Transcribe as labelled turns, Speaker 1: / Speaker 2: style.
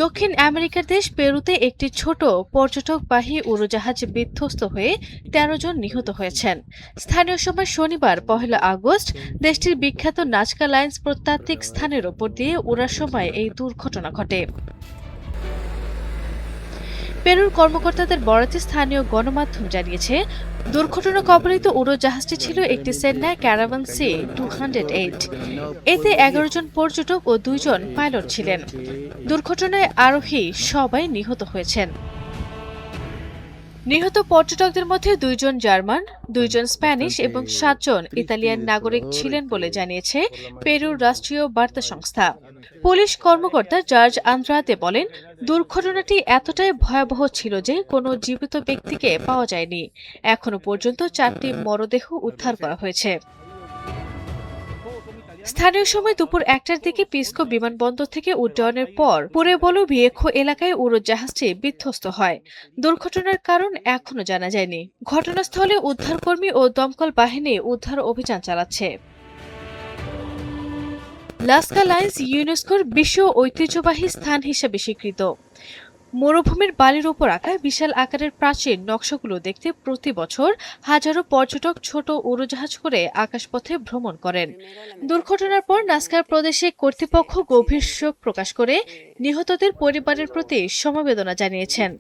Speaker 1: দক্ষিণ আমেরিকার দেশ পেরুতে একটি ছোট পর্যটকবাহী উড়োজাহাজ বিধ্বস্ত হয়ে ১৩ জন নিহত হয়েছেন। স্থানীয় সময় শনিবার ১ আগস্ট দেশটির বিখ্যাত নাজকা লাইন্স প্রত্নতাত্ত্বিক স্থানের ওপর দিয়ে ওড়ার সময় এই দুর্ঘটনা ঘটে। পেরুর কর্মকর্তাদের বরাতে স্থানীয় গণমাধ্যম জানিয়েছে, দুর্ঘটনা কবলিত উড়োজাহাজটি ছিল একটি চেন্নাই ক্যারাভান C-208। এতে ১১ জন পর্যটক ও ২ জন পাইলট ছিলেন। দুর্ঘটনায় আরোহী সবাই নিহত হয়েছেন। নিহত পর্যটকদের মধ্যে ২ জন জার্মান, ২ জন স্প্যানিশ এবং ৭ জন ইতালিয়ান নাগরিক ছিলেন বলে জানিয়েছে পেরুর রাষ্ট্রীয় বার্তা সংস্থা। পুলিশ কর্মকর্তা জর্জ আন্দ্রাতে বলেন, দুর্ঘটনাটি এতটাই ভয়াবহ ছিল যে কোনো জীবিত ব্যক্তিকে পাওয়া যায়নি। এখনো পর্যন্ত ৪টি মরদেহ উদ্ধার করা হয়েছে। স্থানীয় সময় দুপুর ১টার দিকে পিসকো বিমানবন্দর থেকে উড্ডয়নের পর পুরেবলো ভিয়েখো এলাকায় উড়োজাহাজটি বিধ্বস্ত হয়। দুর্ঘটনার কারণ এখনো জানা যায়নি। ঘটনাস্থলে উদ্ধারকর্মী ও দমকল বাহিনী উদ্ধার অভিযান চালাচ্ছে। লাস্কা লাইন্স ইউনেস্কোর বিশ্ব ঐতিহ্যবাহী স্থান হিসেবে স্বীকৃত। মরুভূমির বালির ওপর আঁকা বিশাল আকারের প্রাচীন নকশাগুলো দেখতে প্রতি বছর হাজারো পর্যটক ছোট উড়োজাহাজ করে আকাশপথে ভ্রমণ করেন। দুর্ঘটনার পর নাস্কার প্রদেশে কর্তৃপক্ষ গভীর শোক প্রকাশ করে নিহতদের পরিবারের প্রতি সমবেদনা জানিয়েছেন।